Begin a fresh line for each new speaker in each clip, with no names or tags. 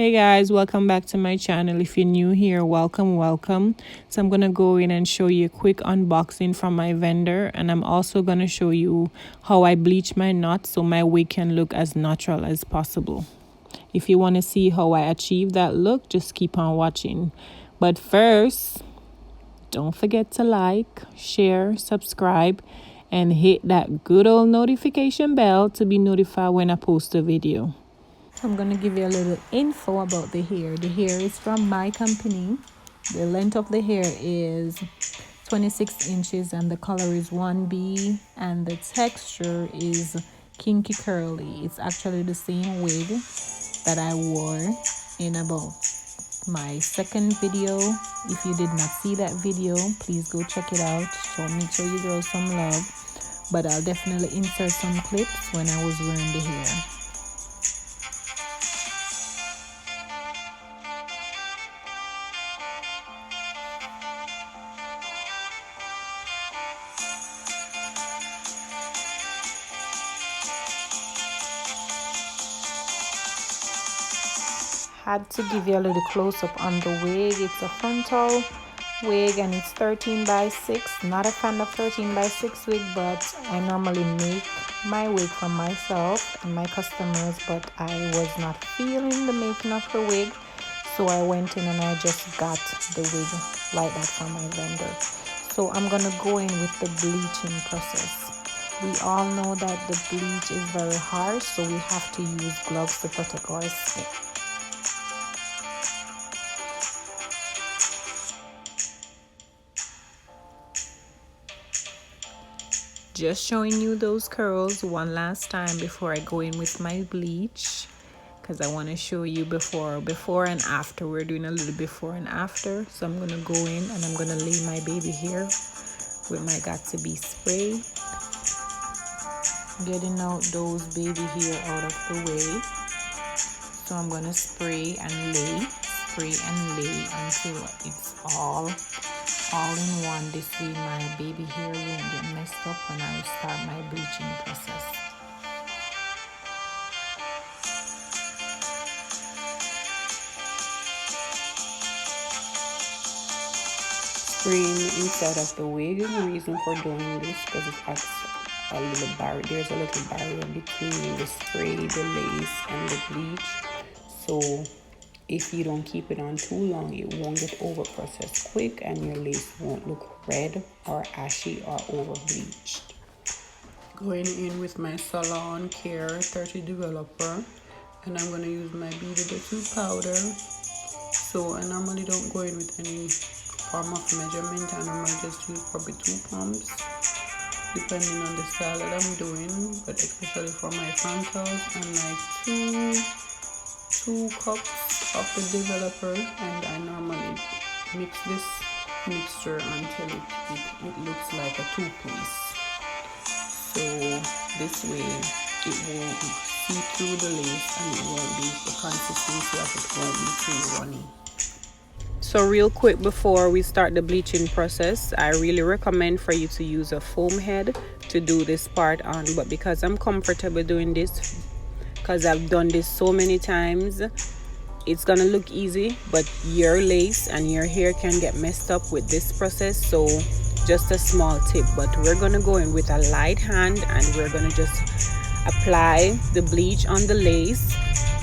Hey guys, welcome back to my channel. If you're new here, welcome. So I'm gonna go in and show you a quick unboxing from my vendor, and I'm also gonna show you how I bleach my knots so my wig can look as natural as possible. If you want to see how I achieve that look, just keep on watching. But first, don't forget to like, share, subscribe, and hit that good old notification bell to be notified when I post a video. I'm going to give you a little info about the hair. The hair is from my company. The length of the hair is 26 inches and the color is 1B, and the texture is kinky curly. It's actually the same wig that I wore in about my second video. If you did not see that video, please go check it out. Make sure you girls some love. But I'll definitely insert some clips when I was wearing the hair. Had to give you a little close-up on the wig. It's a frontal wig and it's 13 by 6. Not a fan of 13 by 6 wig, but I normally make my wig for myself and my customers, but I was not feeling the making of the wig, so I went in and I just got the wig like that from my vendor. So I'm gonna go in with the bleaching process. We all know that the bleach is very harsh, so we have to use gloves to protect our skin. Just showing you those curls one last time before I go in with my bleach, because I want to show you before and after. We're doing a little before and after. So I'm going to go in and I'm going to lay my baby hair with my Got2b spray, getting out those baby hair out of the way. So I'm going to spray and lay until it's all in one. This way my baby hair won't get messed up when I start my bleaching process. Spraying inside of the wig. The reason for doing this because it acts a little barrier. There's a little barrier between the spray, the lace, and the bleach. So if you don't keep it on too long, it won't get over processed quick and your lace won't look red or ashy or over bleached. Going in with my Salon Care 30 developer, and I'm going to use my Beauty the 2 powder. So I normally don't go in with any form of measurement. I normally just use probably 2 pumps depending on the style that I'm doing, but especially for my frontals, and like two cups of the developer, and I normally mix this mixture until it looks like a toothpaste. So this way it won't see through the lace and it won't be the consistency of it won't be too runny. So real quick before we start the bleaching process, I really recommend for you to use a foam head to do this part on, but because I'm comfortable doing this, because I've done this so many times, it's gonna look easy, but your lace and your hair can get messed up with this process. So just a small tip, but we're gonna go in with a light hand and we're gonna just apply the bleach on the lace.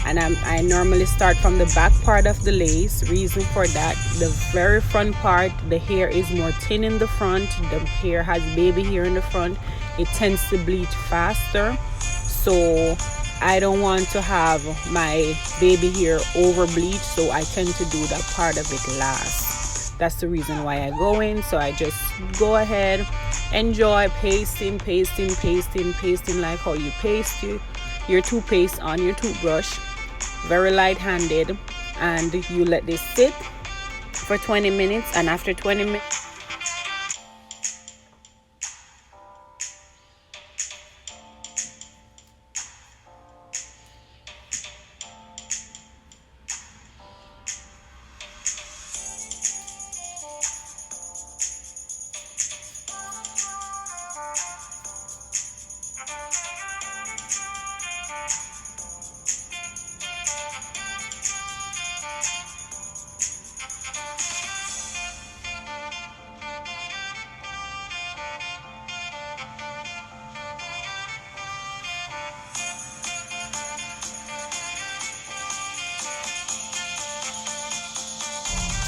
And I normally start from the back part of the lace. Reason for that, the very front part, the hair is more thin in the front. The hair has baby hair in the front. It tends to bleach faster, so I don't want to have my baby hair over bleach, so I tend to do that part of it last. That's the reason why I go in. So I just go ahead, enjoy pasting like how you paste your toothpaste on your toothbrush. Very light-handed, and you let this sit for 20 minutes, and after 20 minutes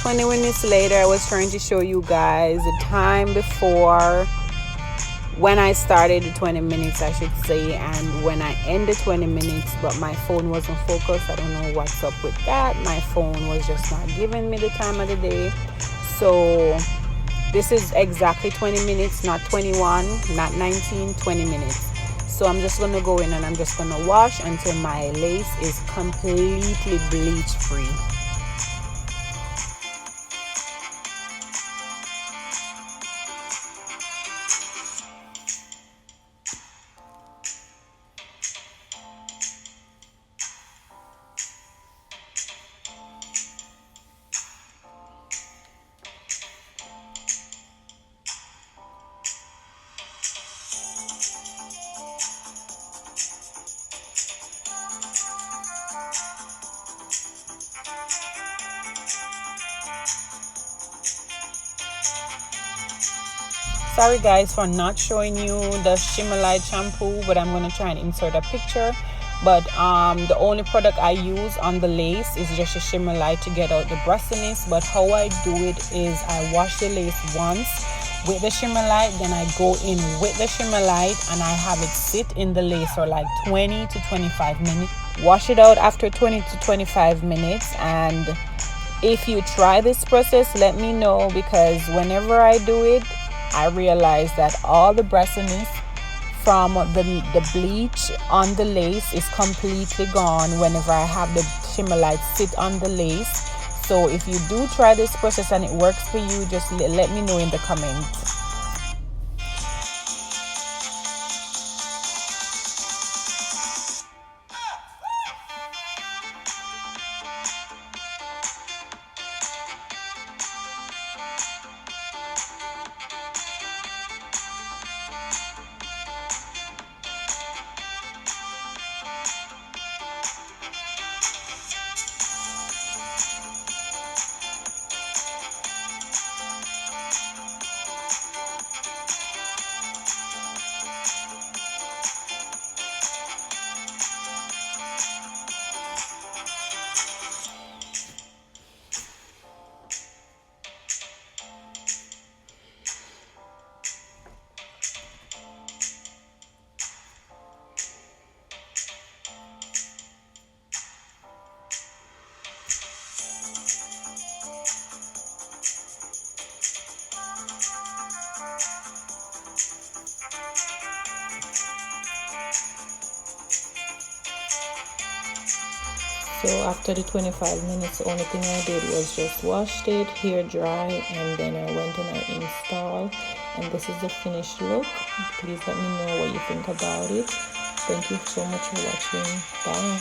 20 minutes later, I was trying to show you guys the time before when I started the 20 minutes, I should say, and when I ended 20 minutes, but my phone wasn't focused. I don't know what's up with that. My phone was just not giving me the time of the day. So this is exactly 20 minutes, not 21, not 19, 20 minutes. So I'm just going to go in and I'm just going to wash until my lace is completely bleach free. Sorry guys for not showing you the Shimmer Light shampoo, but I'm going to try and insert a picture. But the only product I use on the lace is just a Shimmer Light to get out the brustiness. But how I do it is I wash the lace once with the Shimmer Light, then I go in with the Shimmer Light and I have it sit in the lace for like 20 to 25 minutes. Wash it out after 20 to 25 minutes. And if you try this process, let me know, because whenever I do it, I realize that all the brassiness from the bleach on the lace is completely gone whenever I have the Shimmer Light sit on the lace. So if you do try this process and it works for you, just let me know in the comments. So after the 25 minutes, the only thing I did was just washed it, hair dry, and then I went and I installed. And this is the finished look. Please let me know what you think about it. Thank you so much for watching. Bye.